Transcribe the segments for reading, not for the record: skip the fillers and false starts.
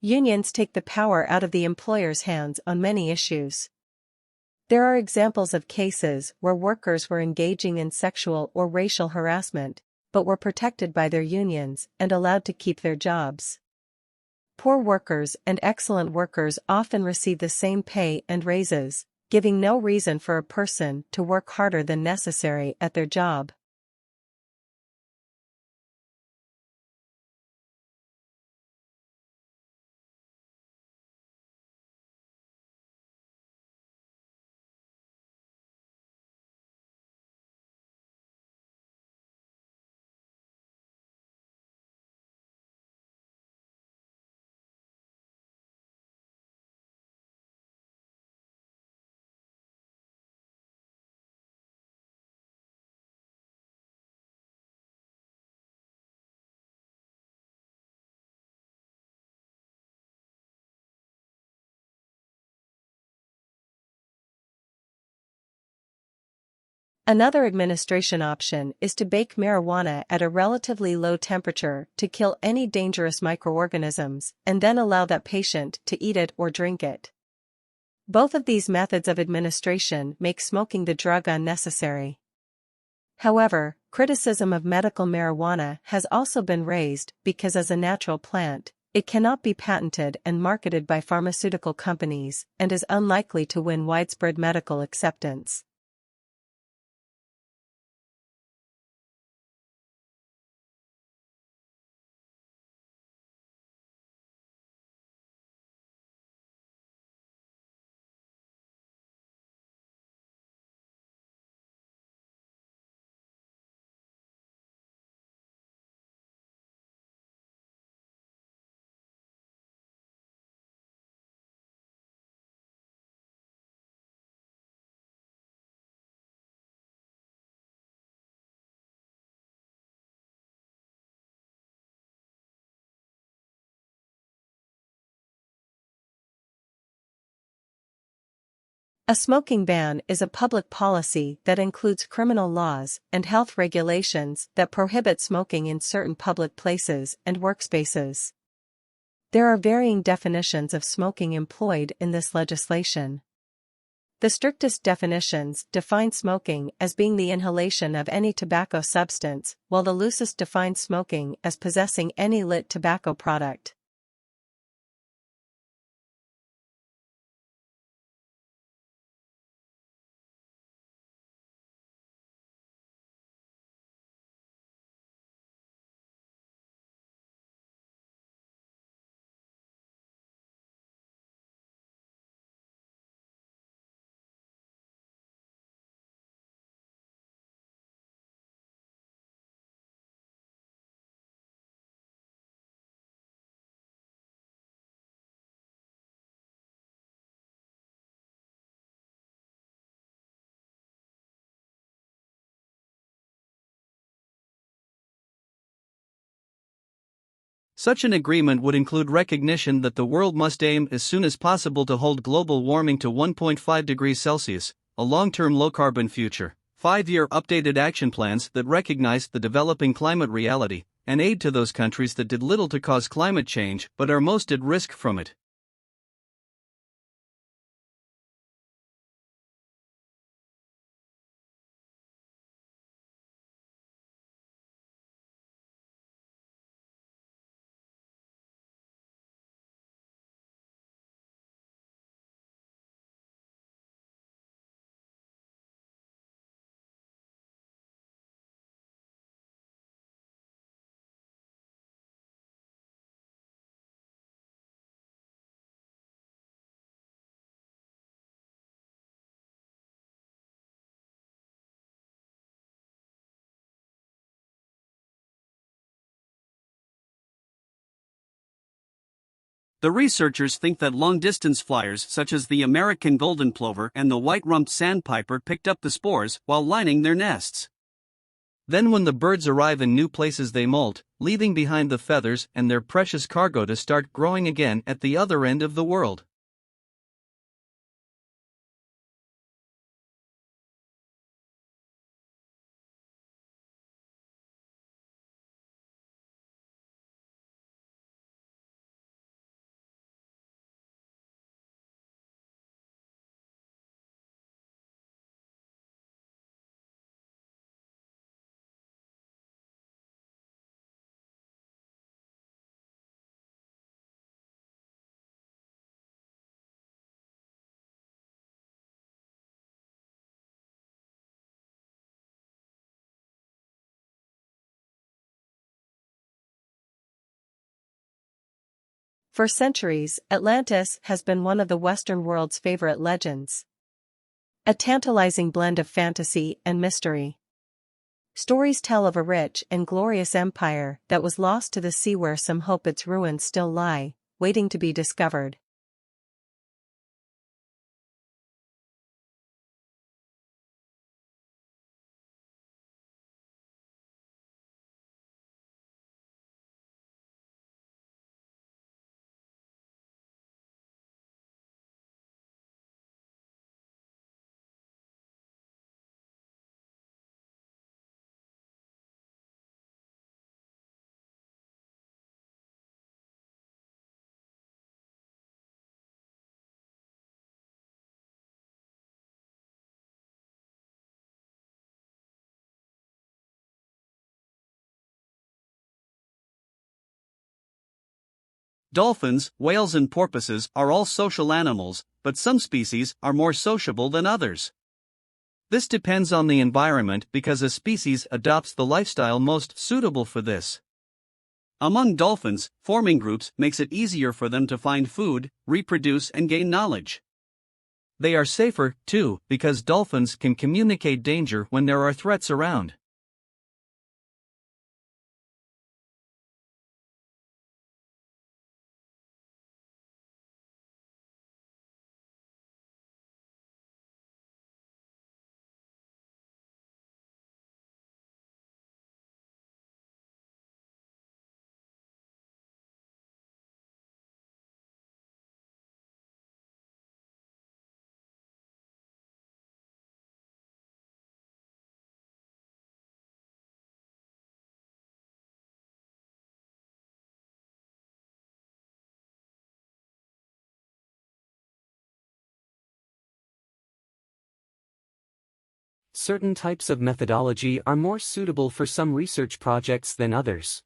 Unions take the power out of the employer's hands on many issues. There are examples of cases where workers were engaging in sexual or racial harassment, but were protected by their unions and allowed to keep their jobs. Poor workers and excellent workers often receive the same pay and raises, giving no reason for a person to work harder than necessary at their job. Another administration option is to bake marijuana at a relatively low temperature to kill any dangerous microorganisms and then allow that patient to eat it or drink it. Both of these methods of administration make smoking the drug unnecessary. However, criticism of medical marijuana has also been raised because as a natural plant, it cannot be patented and marketed by pharmaceutical companies and is unlikely to win widespread medical acceptance. A smoking ban is a public policy that includes criminal laws and health regulations that prohibit smoking in certain public places and workspaces. There are varying definitions of smoking employed in this legislation. The strictest definitions define smoking as being the inhalation of any tobacco substance, while the loosest define smoking as possessing any lit tobacco product. Such an agreement would include recognition that the world must aim as soon as possible to hold global warming to 1.5 degrees Celsius, a long-term low-carbon future, 5-year updated action plans that recognize the developing climate reality, and aid to those countries that did little to cause climate change but are most at risk from it. The researchers think that long-distance flyers such as the American golden plover and the white-rumped sandpiper picked up the spores while lining their nests. Then when the birds arrive in new places they molt, leaving behind the feathers and their precious cargo to start growing again at the other end of the world. For centuries, Atlantis has been one of the Western world's favorite legends. A tantalizing blend of fantasy and mystery. Stories tell of a rich and glorious empire that was lost to the sea, where some hope its ruins still lie, waiting to be discovered. Dolphins, whales, and porpoises are all social animals, but some species are more sociable than others. This depends on the environment because a species adopts the lifestyle most suitable for this. Among dolphins, forming groups makes it easier for them to find food, reproduce, and gain knowledge. They are safer, too, because dolphins can communicate danger when there are threats around. Certain types of methodology are more suitable for some research projects than others.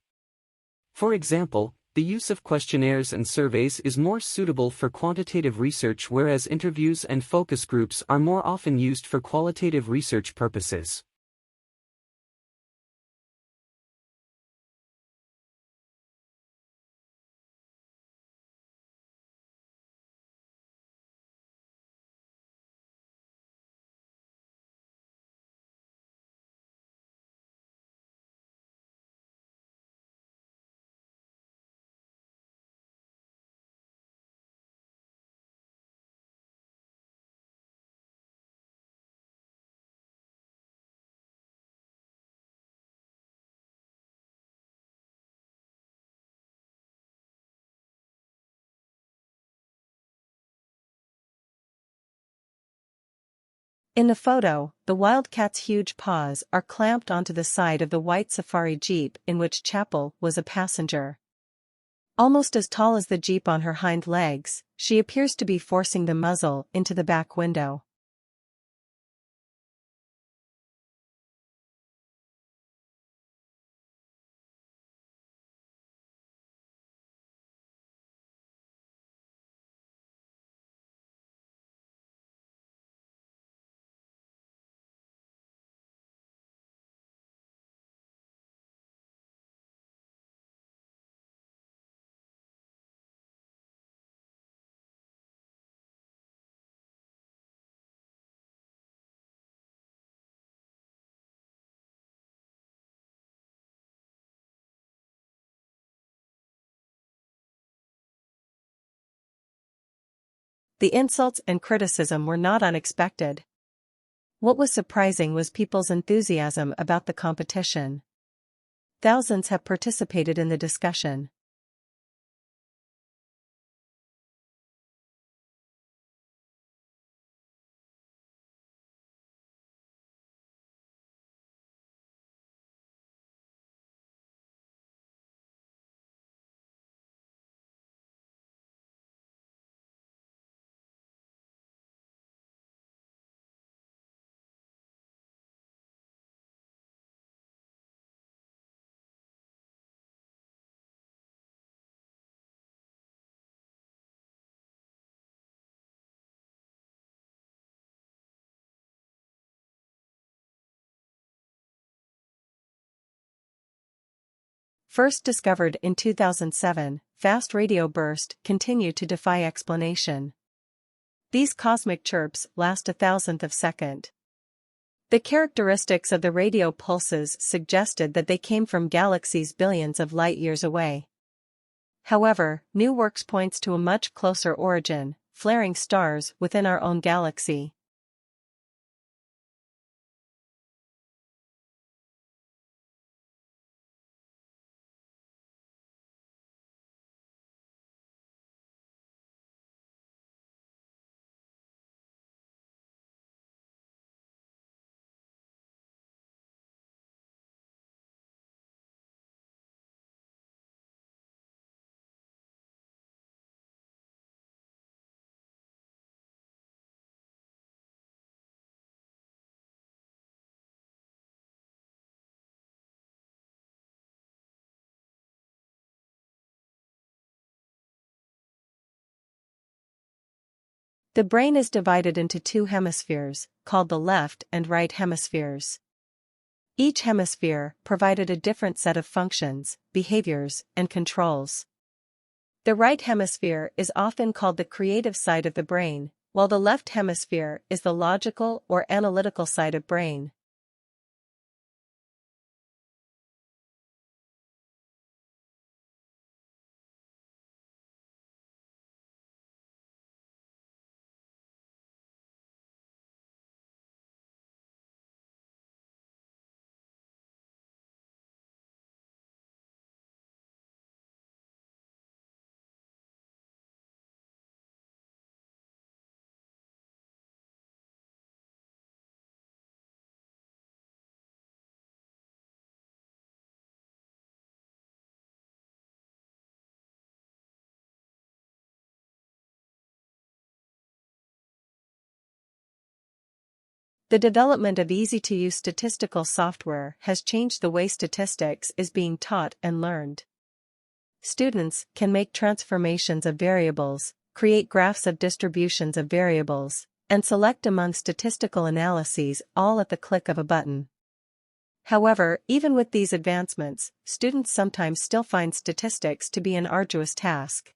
For example, the use of questionnaires and surveys is more suitable for quantitative research, whereas interviews and focus groups are more often used for qualitative research purposes. In the photo, the wildcat's huge paws are clamped onto the side of the white safari jeep in which Chapel was a passenger. Almost as tall as the jeep on her hind legs, she appears to be forcing the muzzle into the back window. The insults and criticism were not unexpected. What was surprising was people's enthusiasm about the competition. Thousands have participated in the discussion. First discovered in 2007, fast radio bursts continue to defy explanation. These cosmic chirps last a thousandth of a second. The characteristics of the radio pulses suggested that they came from galaxies billions of light-years away. However, new work points to a much closer origin, flaring stars within our own galaxy. The brain is divided into two hemispheres, called the left and right hemispheres. Each hemisphere provided a different set of functions, behaviors, and controls. The right hemisphere is often called the creative side of the brain, while the left hemisphere is the logical or analytical side of brain. The development of easy-to-use statistical software has changed the way statistics is being taught and learned. Students can make transformations of variables, create graphs of distributions of variables, and select among statistical analyses all at the click of a button. However, even with these advancements, students sometimes still find statistics to be an arduous task.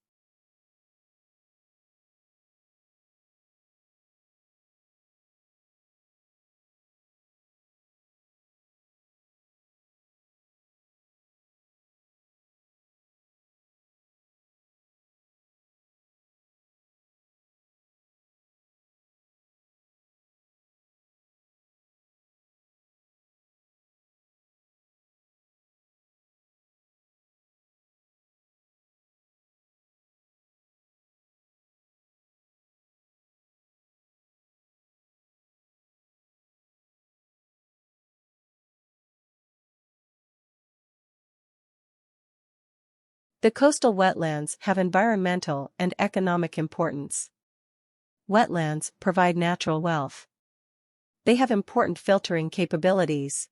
The coastal wetlands have environmental and economic importance. Wetlands provide natural wealth. They have important filtering capabilities.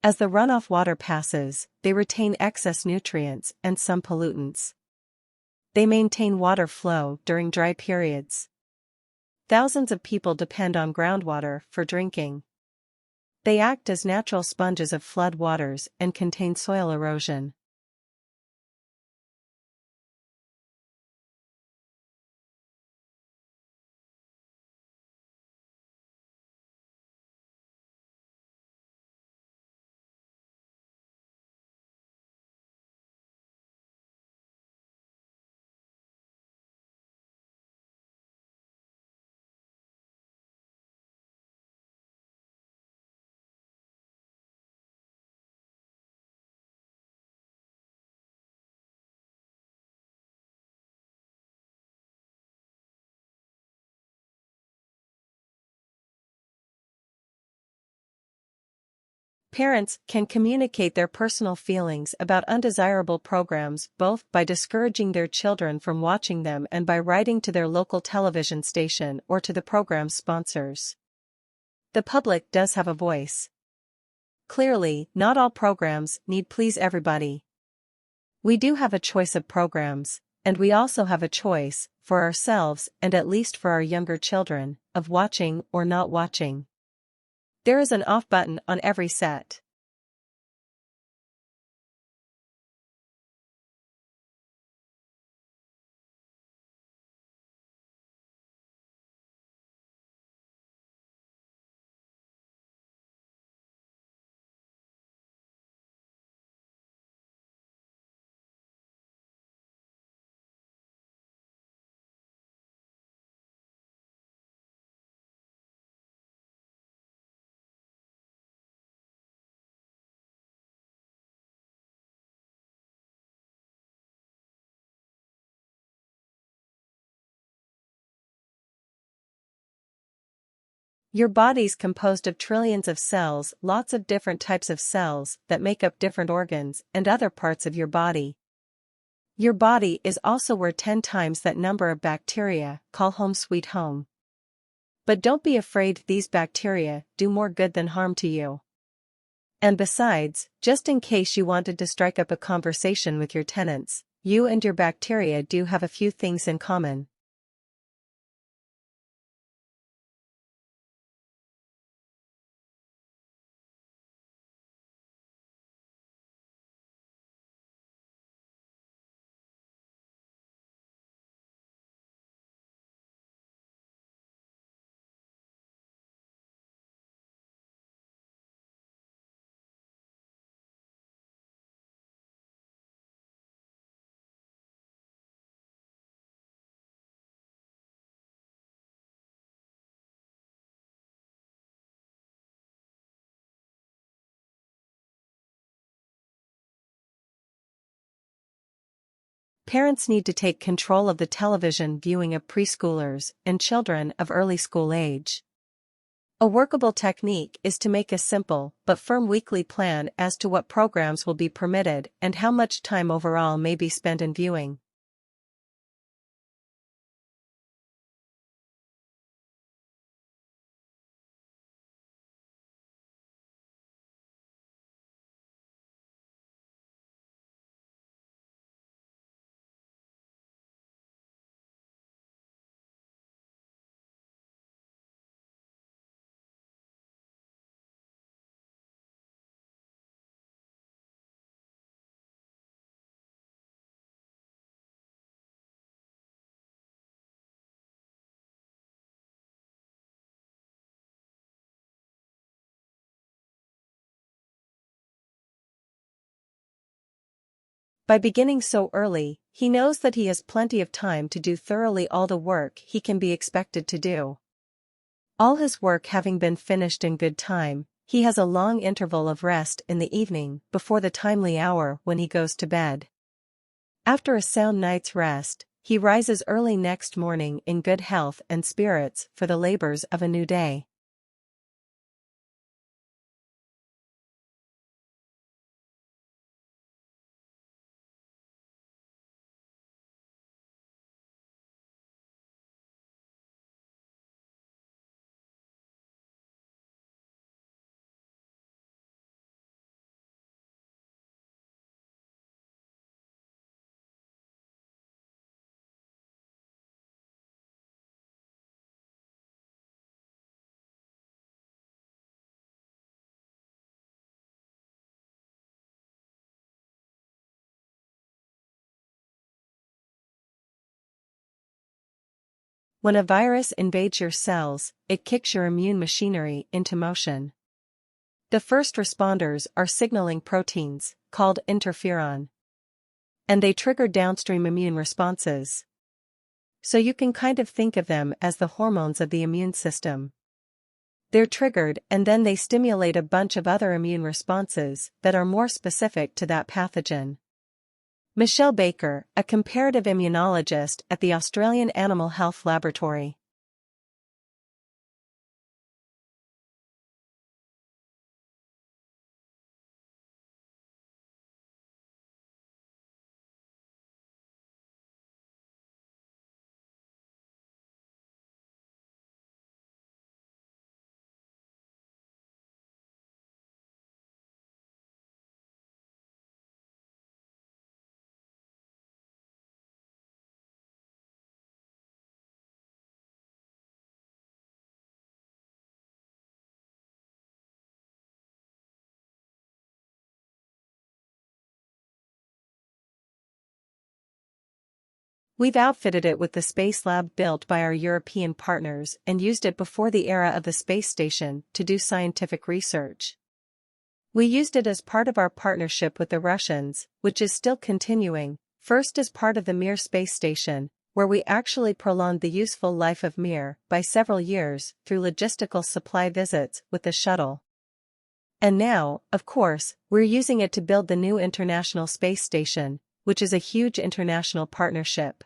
As the runoff water passes, they retain excess nutrients and some pollutants. They maintain water flow during dry periods. Thousands of people depend on groundwater for drinking. They act as natural sponges of flood waters and contain soil erosion. Parents can communicate their personal feelings about undesirable programs both by discouraging their children from watching them and by writing to their local television station or to the program's sponsors. The public does have a voice. Clearly, not all programs need please everybody. We do have a choice of programs, and we also have a choice, for ourselves and at least for our younger children, of watching or not watching. There is an off button on every set. Your body's composed of trillions of cells, lots of different types of cells that make up different organs and other parts of your body. Your body is also where 10 times that number of bacteria call home sweet home. But don't be afraid, these bacteria do more good than harm to you. And besides, just in case you wanted to strike up a conversation with your tenants, you and your bacteria do have a few things in common. Parents need to take control of the television viewing of preschoolers and children of early school age. A workable technique is to make a simple but firm weekly plan as to what programs will be permitted and how much time overall may be spent in viewing. By beginning so early, he knows that he has plenty of time to do thoroughly all the work he can be expected to do. All his work having been finished in good time, he has a long interval of rest in the evening before the timely hour when he goes to bed. After a sound night's rest, he rises early next morning in good health and spirits for the labors of a new day. When a virus invades your cells, it kicks your immune machinery into motion. The first responders are signaling proteins, called interferon. And they trigger downstream immune responses. So you can kind of think of them as the hormones of the immune system. They're triggered and then they stimulate a bunch of other immune responses that are more specific to that pathogen. Michelle Baker, a comparative immunologist at the Australian Animal Health Laboratory. We've outfitted it with the space lab built by our European partners and used it before the era of the space station to do scientific research. We used it as part of our partnership with the Russians, which is still continuing, first as part of the Mir space station, where we actually prolonged the useful life of Mir by several years through logistical supply visits with the shuttle. And now, of course, we're using it to build the new International Space Station, which is a huge international partnership.